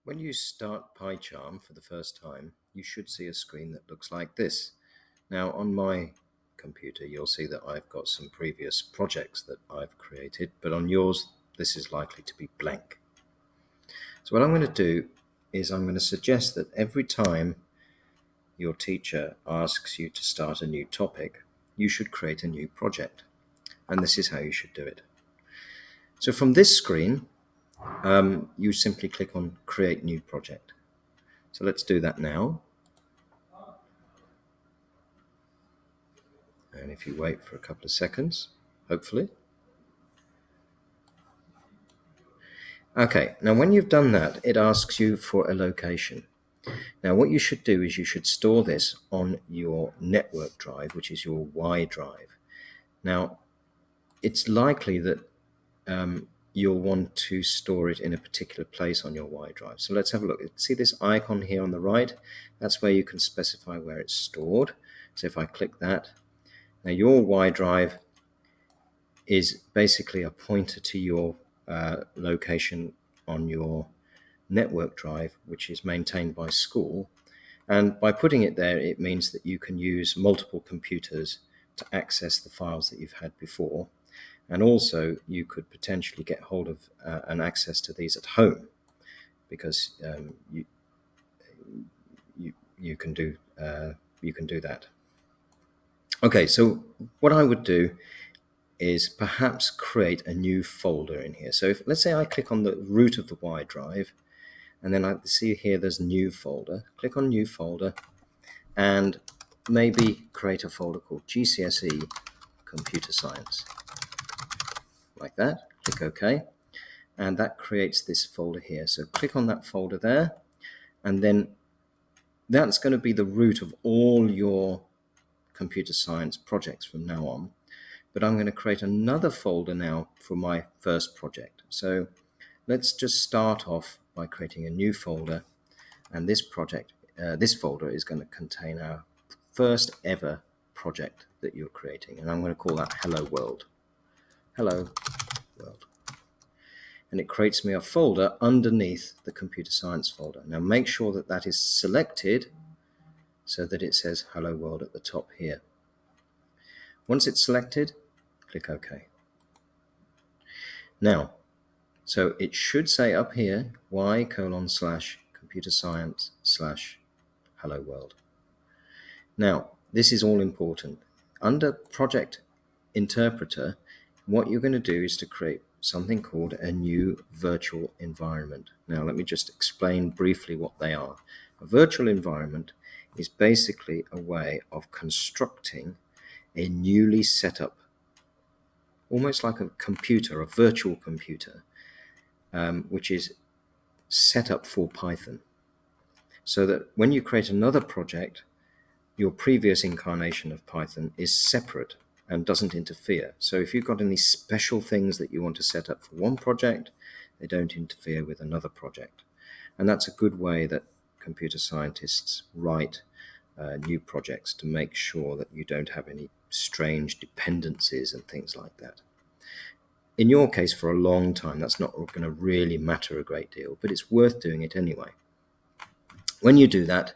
When you start PyCharm for the first time, you should see a screen that looks like this. Now, on my computer, you'll see that I've got some previous projects that I've created, but on yours, this is likely to be blank. So what I'm going to do is I'm going to suggest that every time your teacher asks you to start a new topic, you should create a new project. And this is how you should do it. So from this screen, you simply click on Create New Project. So let's do that now. And if you wait for a couple of seconds, hopefully. Okay, now when you've done that, it asks you for a location. Now what you should do is you should store this on your network drive, which is your Y drive. Now, it's likely that you'll want to store it in a particular place on your Y drive. So let's have a look. See this icon here on the right? That's where you can specify where it's stored. So if I click that, now your Y drive is basically a pointer to your location on your network drive, which is maintained by school. And by putting it there, it means that you can use multiple computers to access the files that you've had before. And also you could potentially get hold of and access to these at home, because you can do that. Okay, so what I would do is perhaps create a new folder in here. So let's say I click on the root of the Y drive, and then I see here there's new folder. Click on new folder and maybe create a folder called GCSE Computer Science. Like that. Click OK. And that creates this folder here. So click on that folder there, and then that's going to be the root of all your computer science projects from now on. But I'm going to create another folder now for my first project. So let's just start off by creating a new folder, and this folder is going to contain our first ever project that you're creating, and I'm going to call that Hello World. Hello World. And it creates me a folder underneath the computer science folder. Now make sure that that is selected so that it says Hello World at the top here. Once it's selected, click OK. Now, so it should say up here y:/computer science/hello world. Now, this is all important. Under Project Interpreter, what you're going to do is to create something called a new virtual environment. Now, let me just explain briefly what they are. A virtual environment is basically a way of constructing a newly set up, almost like a computer, a virtual computer, which is set up for Python, so that when you create another project, your previous incarnation of Python is separate and doesn't interfere. So if you've got any special things that you want to set up for one project, they don't interfere with another project. And that's a good way that computer scientists write new projects, to make sure that you don't have any strange dependencies and things like that. In your case, for a long time, that's not going to really matter a great deal, but it's worth doing it anyway. When you do that,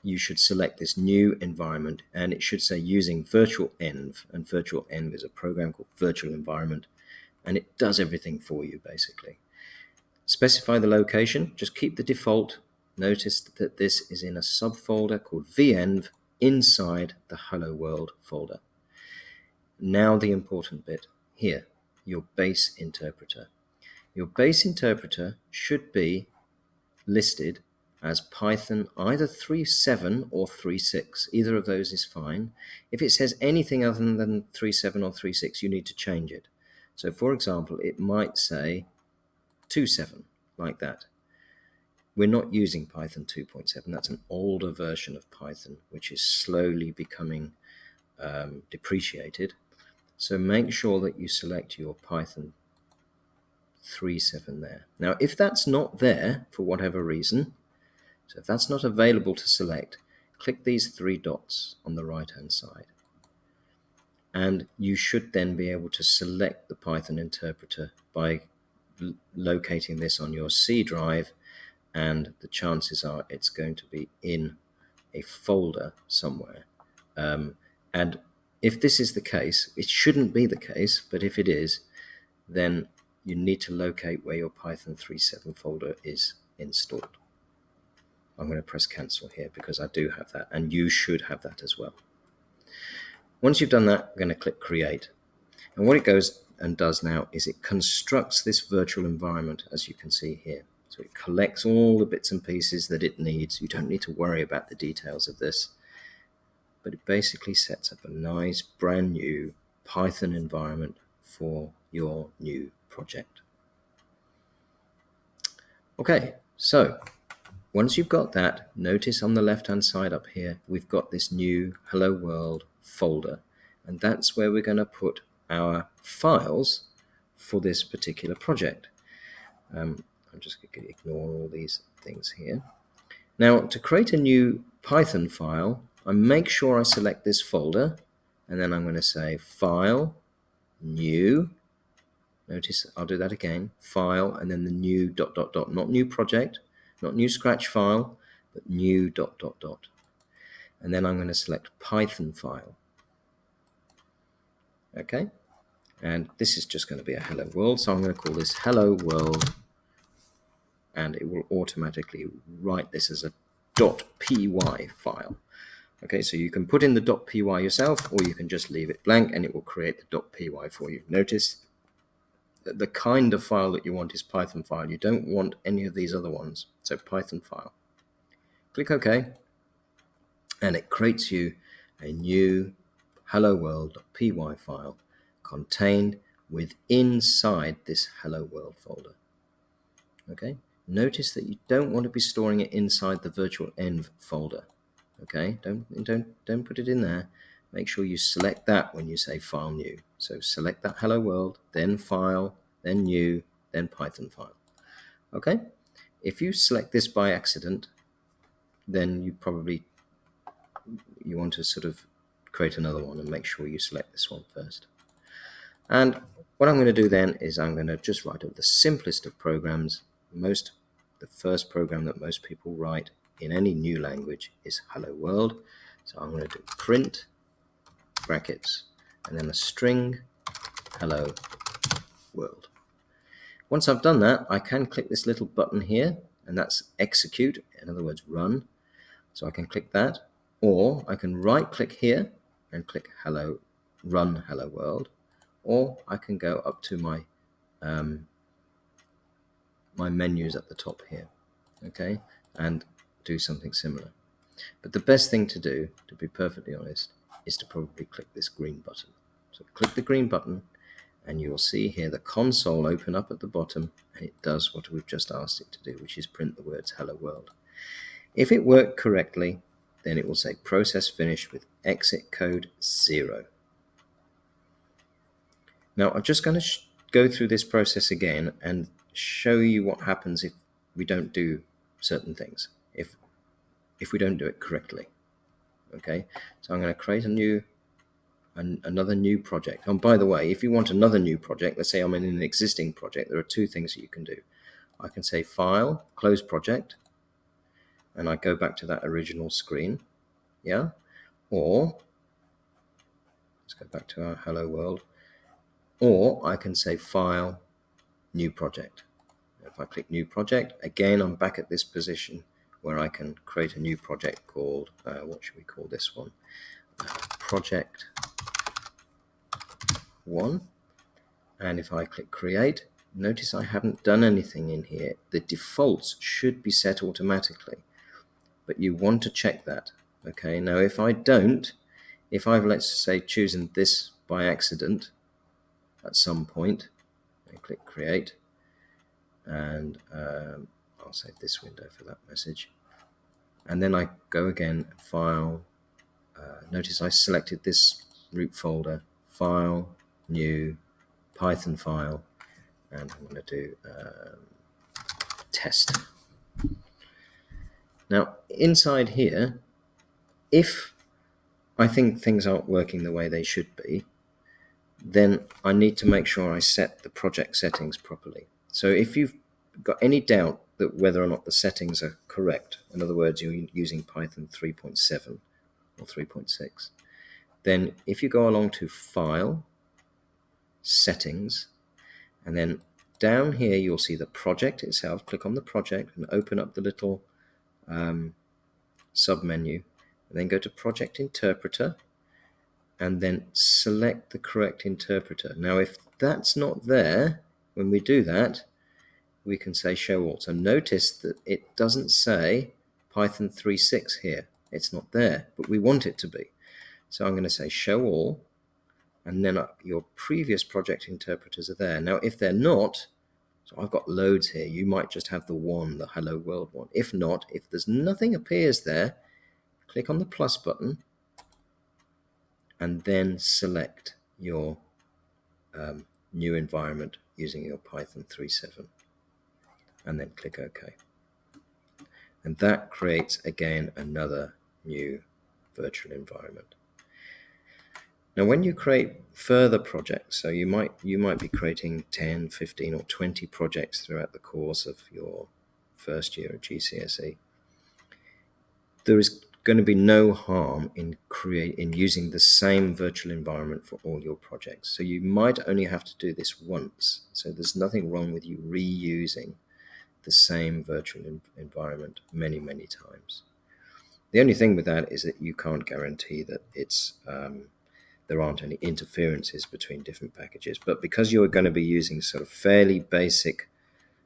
you should select this new environment, and it should say using virtual env, and virtual env is a program called virtual environment, and it does everything for you basically. Specify the location, just keep the default. Notice that this is in a subfolder called venv inside the Hello World folder. Now the important bit here, your base interpreter. Your base interpreter should be listed as Python either 3.7 or 3.6. Either of those is fine. If it says anything other than 3.7 or 3.6, you need to change it. So for example, it might say 2.7, like that. We're not using Python 2.7. That's an older version of Python, which is slowly becoming depreciated. So make sure that you select your Python 3.7 there. Now, if that's not there for whatever reason, so if that's not available to select, click these three dots on the right-hand side. And you should then be able to select the Python interpreter by locating this on your C drive and the chances are it's going to be in a folder somewhere. And if this is the case, it shouldn't be the case, but if it is, then you need to locate where your Python 3.7 folder is installed. I'm going to press cancel here because I do have that, and you should have that as well. Once you've done that, I'm going to click create. And what it goes and does now is it constructs this virtual environment, as you can see here. So it collects all the bits and pieces that it needs. You don't need to worry about the details of this, but it basically sets up a nice brand new Python environment for your new project. Okay, so once you've got that, notice on the left-hand side up here, we've got this new Hello World folder, and that's where we're going to put our files for this particular project. I'm just going to ignore all these things here. Now, to create a new Python file, I make sure I select this folder, and then I'm going to say File, New. Notice I'll do that again, File, and then the new ... not new project, not new scratch file, but new ... And then I'm going to select Python file. Okay, and this is just going to be a hello world, so I'm going to call this hello world, and it will automatically write this as a .py file. Okay, so you can put in the .py yourself, or you can just leave it blank and it will create the .py for you. Notice that the kind of file that you want is Python file. You don't want any of these other ones, so Python file. Click OK, and it creates you a new hello world.py file contained inside this hello world folder. Okay, notice that you don't want to be storing it inside the virtual env folder. Okay, don't put it in there. Make sure you select that when you say file new. So select that hello world, then file, then new, then Python file. Okay, if you select this by accident, then you want to sort of create another one and make sure you select this one first. And what I'm going to do then is I'm going to just write up the simplest of programs. The first program that most people write in any new language is hello world. So I'm going to do print brackets and then a string hello world. Once I've done that, I can click this little button here, and that's execute, in other words run. So I can click that, or I can right click here and click hello, run hello world, or I can go up to my my menus at the top here, okay, and do something similar. But the best thing to do, to be perfectly honest, is to probably click this green button. So click the green button, and you'll see here the console open up at the bottom, and it does what we've just asked it to do, which is print the words hello world. If it worked correctly, then it will say process finished with exit code 0. Now I'm just going to go through this process again and show you what happens if we don't do certain things, if we don't do it correctly. Okay, so I'm going to create another new project. And by the way, if you want another new project, let's say I'm in an existing project, there are two things that you can do. I can say File, Close Project, and I go back to that original screen, yeah? Or, let's go back to our hello world, or I can say File, New Project. If I click New Project, again, I'm back at this position where I can create a new project called, what should we call this one? Project 1. And if I click Create, notice I haven't done anything in here. The defaults should be set automatically, but you want to check that. Okay, now if I don't, if I've, let's say, chosen this by accident at some point, I click Create, and I'll save this window for that message. And then I go again, File, notice I selected this root folder, File, New, Python file, and I'm going to do test. Now, inside here, if I think things aren't working the way they should be, then I need to make sure I set the project settings properly. So if you've got any doubt that whether or not the settings are correct, in other words, you're using Python 3.7 or 3.6, then if you go along to File, Settings, and then down here you'll see the project itself. Click on the project and open up the little sub-menu, and then go to Project Interpreter, and then select the correct interpreter. Now if that's not there, when we do that, we can say Show All. So notice that it doesn't say Python 3.6 here. It's not there, but we want it to be. So I'm going to say Show All, and then your previous project interpreters are there. Now if they're not, so I've got loads here, you might just have the one, the Hello World one. If not, if there's nothing appears there, click on the plus button and then select your new environment using your Python 3.7, and then click OK. And that creates again another new virtual environment. Now when you create further projects, so you might be creating 10, 15 or 20 projects throughout the course of your first year of GCSE, there is going to be no harm in using the same virtual environment for all your projects. So you might only have to do this once. So there's nothing wrong with you reusing the same virtual environment many, many times. The only thing with that is that you can't guarantee that it's there aren't any interferences between different packages. But because you're going to be using sort of fairly basic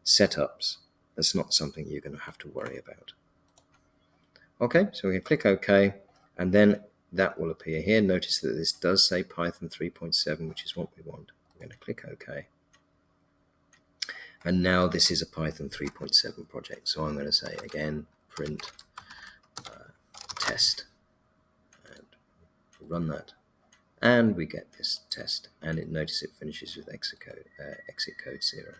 setups, that's not something you're going to have to worry about. Okay, so we can click OK, and then that will appear here. Notice that this does say Python 3.7, which is what we want. We're going to click OK. And now this is a Python 3.7 project. So I'm going to say again, print test, and run that. And we get this test, and notice it finishes with exit code 0.